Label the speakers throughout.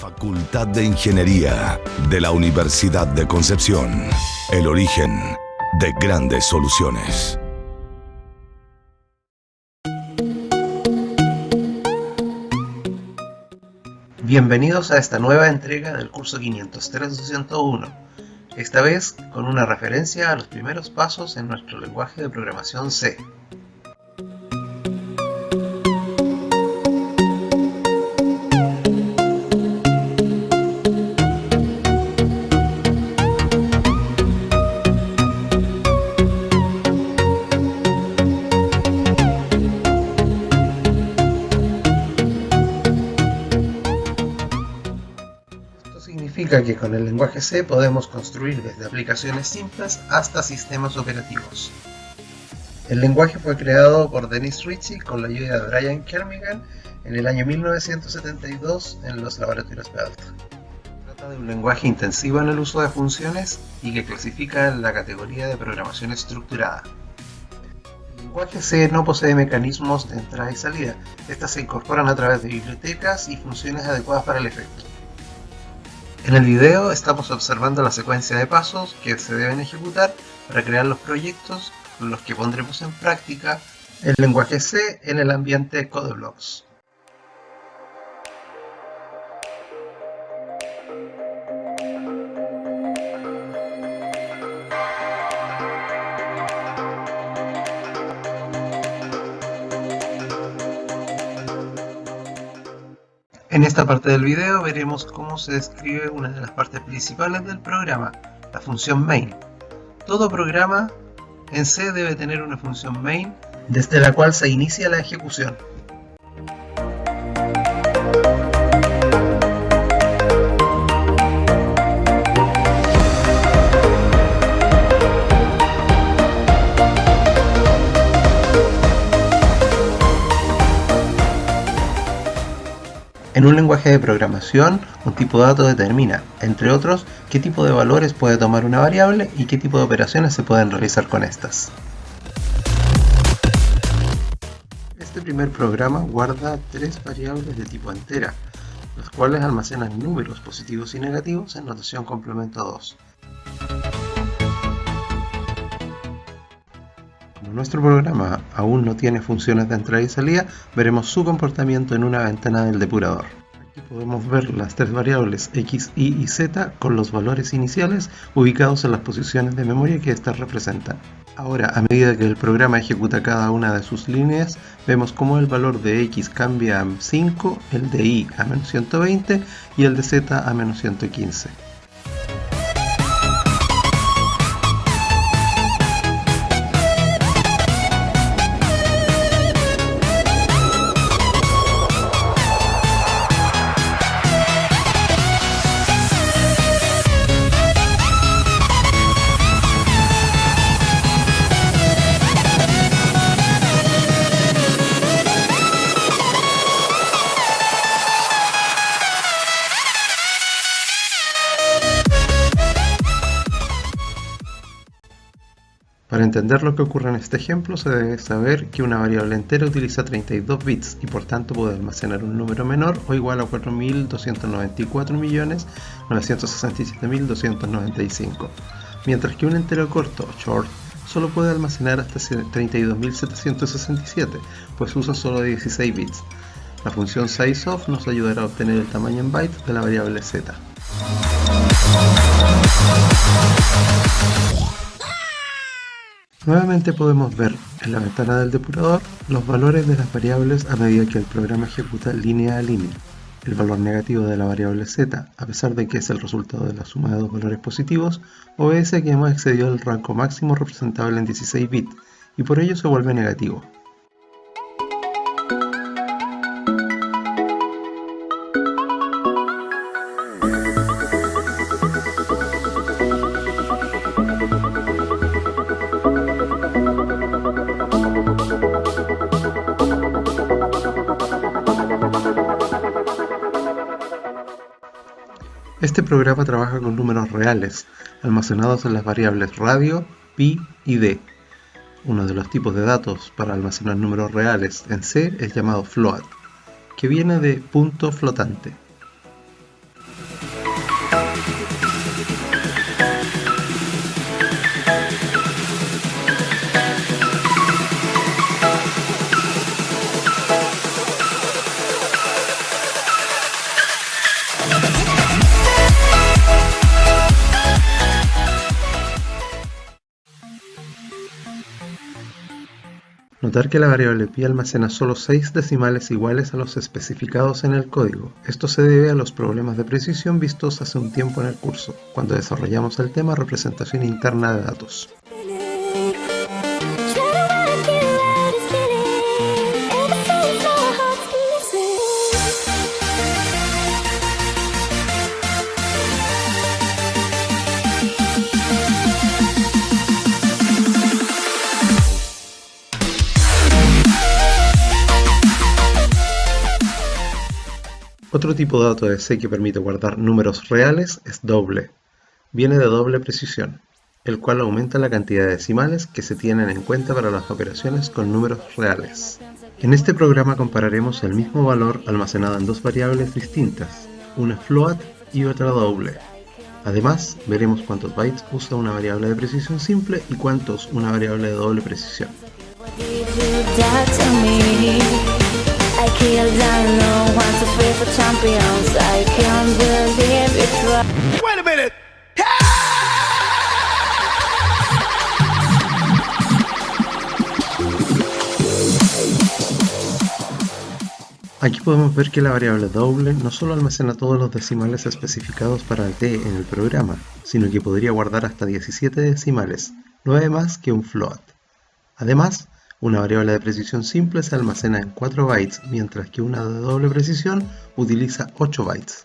Speaker 1: Facultad de Ingeniería de la Universidad de Concepción. El origen de grandes soluciones.
Speaker 2: Bienvenidos a esta nueva entrega del curso 503-201, esta vez con una referencia a los primeros pasos en nuestro lenguaje de programación C. Significa que con el lenguaje C podemos construir desde aplicaciones simples hasta sistemas operativos. El lenguaje fue creado por Dennis Ritchie con la ayuda de Brian Kernighan en el año 1972 en los laboratorios Bell. Se trata de un lenguaje intensivo en el uso de funciones y que clasifica en la categoría de programación estructurada. El lenguaje C no posee mecanismos de entrada y salida. Estas se incorporan a través de bibliotecas y funciones adecuadas para el efecto. En el video estamos observando la secuencia de pasos que se deben ejecutar para crear los proyectos con los que pondremos en práctica el lenguaje C en el ambiente CodeBlocks. En esta parte del video veremos cómo se describe una de las partes principales del programa, la función main. Todo programa en C debe tener una función main desde la cual se inicia la ejecución. En un lenguaje de programación, un tipo de dato determina, entre otros, qué tipo de valores puede tomar una variable y qué tipo de operaciones se pueden realizar con estas. Este primer programa guarda tres variables de tipo entera, las cuales almacenan números positivos y negativos en notación complemento 2. Como nuestro programa aún no tiene funciones de entrada y salida, veremos su comportamiento en una ventana del depurador. Aquí podemos ver las tres variables x, y y z con los valores iniciales ubicados en las posiciones de memoria que éstas representan. Ahora, a medida que el programa ejecuta cada una de sus líneas, vemos cómo el valor de x cambia a 5, el de y a menos 120 y el de z a menos 115. Para entender lo que ocurre en este ejemplo, se debe saber que una variable entera utiliza 32 bits y por tanto puede almacenar un número menor o igual a 4.294.967.295, mientras que un entero corto, short, solo puede almacenar hasta 32.767, pues usa solo 16 bits. La función sizeOf nos ayudará a obtener el tamaño en bytes de la variable z. Nuevamente podemos ver en la ventana del depurador los valores de las variables a medida que el programa ejecuta línea a línea. El valor negativo de la variable z, a pesar de que es el resultado de la suma de dos valores positivos, obedece a que hemos excedido el rango máximo representable en 16 bits y por ello se vuelve negativo. Este programa trabaja con números reales, almacenados en las variables radio, pi y d. Uno de los tipos de datos para almacenar números reales en C es llamado float, que viene de punto flotante. Notar que la variable pi almacena solo 6 decimales iguales a los especificados en el código. Esto se debe a los problemas de precisión vistos hace un tiempo en el curso, cuando desarrollamos el tema representación interna de datos. Otro tipo de dato de C que permite guardar números reales es doble. Viene de doble precisión, el cual aumenta la cantidad de decimales que se tienen en cuenta para las operaciones con números reales. En este programa compararemos el mismo valor almacenado en dos variables distintas, una float y otra doble. Además, veremos cuántos bytes usa una variable de precisión simple y cuántos una variable de doble precisión.
Speaker 3: I killed down once to free for champions. I can't believe it's right.
Speaker 4: Wait a minute!
Speaker 2: Aquí podemos ver que la variable doble no solo almacena todos los decimales especificados para el D en el programa, sino que podría guardar hasta 17 decimales, 9 más que un float. Además, una variable de precisión simple se almacena en 4 bytes, mientras que una de doble precisión utiliza 8 bytes.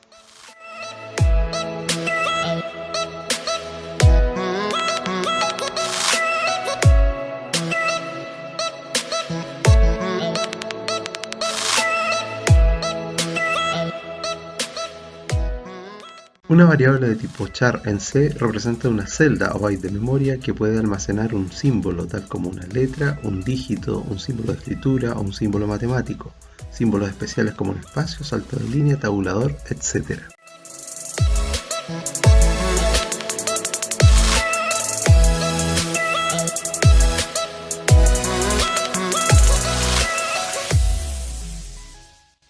Speaker 2: Una variable de tipo char en C representa una celda o byte de memoria que puede almacenar un símbolo tal como una letra, un dígito, un símbolo de escritura o un símbolo matemático, símbolos especiales como un espacio, salto de línea, tabulador, etc.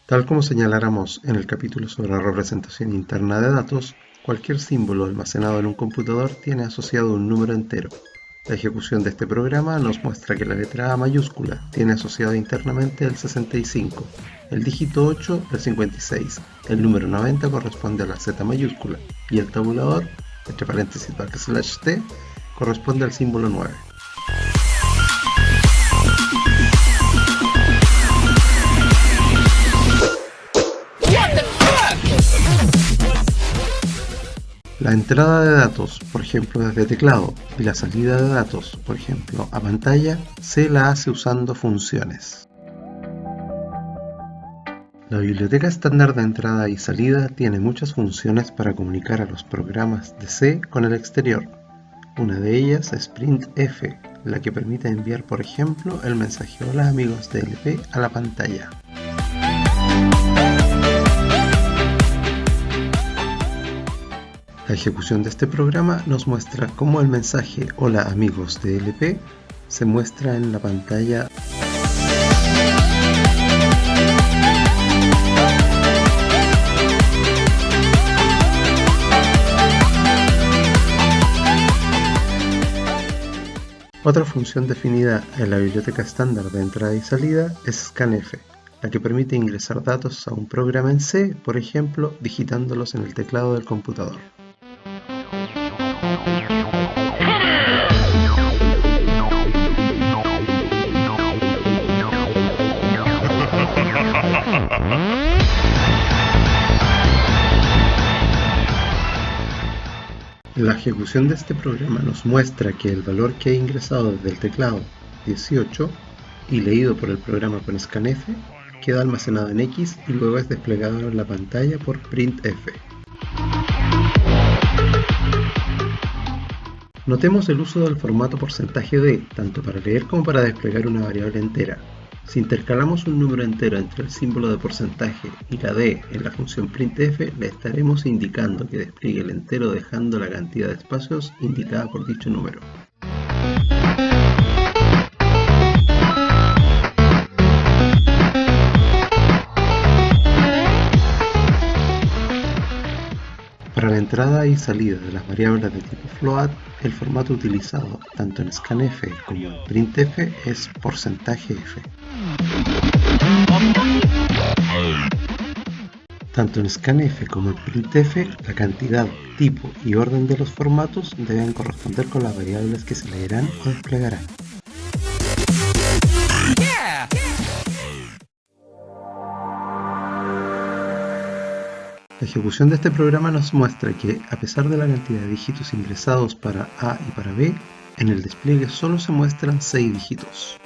Speaker 2: Tal como señaláramos en el capítulo sobre la representación interna de datos, cualquier símbolo almacenado en un computador tiene asociado un número entero. La ejecución de este programa nos muestra que la letra A mayúscula tiene asociado internamente el 65, el dígito 8 el 56, el número 90 corresponde a la Z mayúscula y el tabulador, entre paréntesis \t, corresponde al símbolo 9. La entrada de datos, por ejemplo desde teclado, y la salida de datos, por ejemplo a pantalla, se la hace usando funciones. La biblioteca estándar de entrada y salida tiene muchas funciones para comunicar a los programas de C con el exterior. Una de ellas es printf, la que permite enviar, por ejemplo, el mensaje "Hola amigos de LP" a la pantalla. La ejecución de este programa nos muestra cómo el mensaje "Hola amigos de LP" se muestra en la pantalla. Otra función definida en la biblioteca estándar de entrada y salida es scanf, la que permite ingresar datos a un programa en C, por ejemplo, digitándolos en el teclado del computador. La ejecución de este programa nos muestra que el valor que he ingresado desde el teclado, 18, y leído por el programa con scanf, queda almacenado en X y luego es desplegado en la pantalla por printf. Notemos el uso del formato %d, tanto para leer como para desplegar una variable entera. Si intercalamos un número entero entre el símbolo de porcentaje y la d en la función printf, le estaremos indicando que despliegue el entero dejando la cantidad de espacios indicada por dicho número. Para la entrada y salida de las variables de tipo float, el formato utilizado tanto en scanf como en printf es %f. Tanto en scanf como en printf, la cantidad, tipo y orden de los formatos deben corresponder con las variables que se leerán o desplegarán. La ejecución de este programa nos muestra que, a pesar de la cantidad de dígitos ingresados para A y para B, en el despliegue solo se muestran 6 dígitos.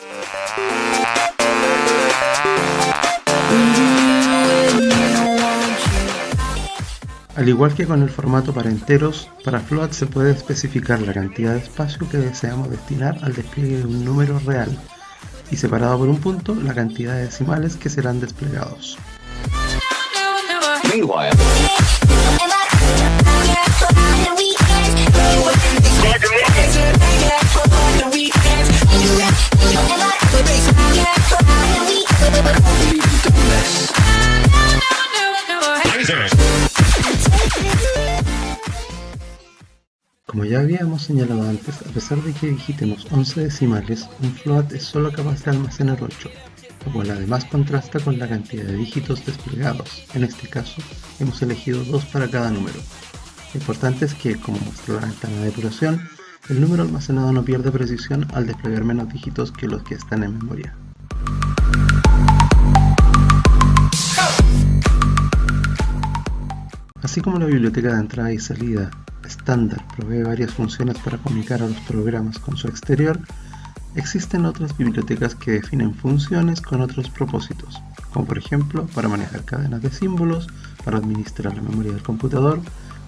Speaker 2: Al igual que con el formato para enteros, para float se puede especificar la cantidad de espacio que deseamos destinar al despliegue de un número real y, separado por un punto, la cantidad de decimales que serán desplegados. Como ya habíamos señalado antes, a pesar de que digitemos 11 decimales, un float es solo capaz de almacenar 8, lo cual además contrasta con la cantidad de dígitos desplegados. En este caso, hemos elegido 2 para cada número. Lo importante es que, como muestra la ventana de depuración, el número almacenado no pierde precisión al desplegar menos dígitos que los que están en memoria. Así como la biblioteca de entrada y salida estándar provee varias funciones para comunicar a los programas con su exterior, existen otras bibliotecas que definen funciones con otros propósitos, como por ejemplo para manejar cadenas de símbolos, para administrar la memoria del computador,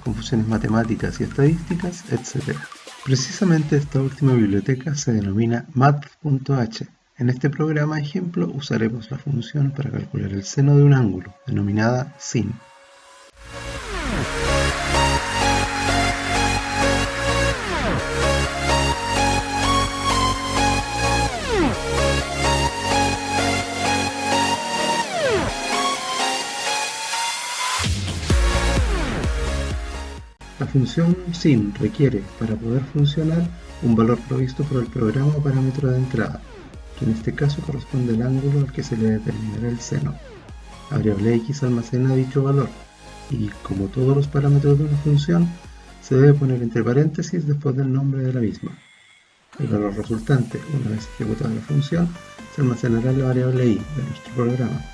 Speaker 2: con funciones matemáticas y estadísticas, etc. Precisamente esta última biblioteca se denomina math.h. En este programa ejemplo usaremos la función para calcular el seno de un ángulo, denominada sin. La función sin requiere, para poder funcionar, un valor provisto por el programa o parámetro de entrada, que en este caso corresponde al ángulo al que se le determinará el seno. La variable x almacena dicho valor y, como todos los parámetros de una función, se debe poner entre paréntesis después del nombre de la misma. El valor resultante, una vez ejecutada la función, se almacenará en la variable y de nuestro programa.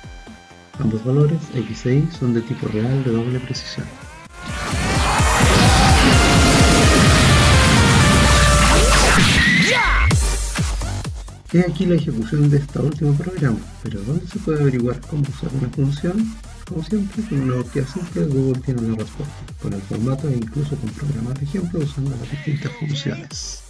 Speaker 2: Ambos valores, x e y, son de tipo real de doble precisión. He aquí la ejecución de este último programa, pero ¿dónde se puede averiguar cómo usar una función? Como siempre, con una búsqueda simple, Google tiene la respuesta, con el formato e incluso con programas de ejemplo usando las distintas funciones.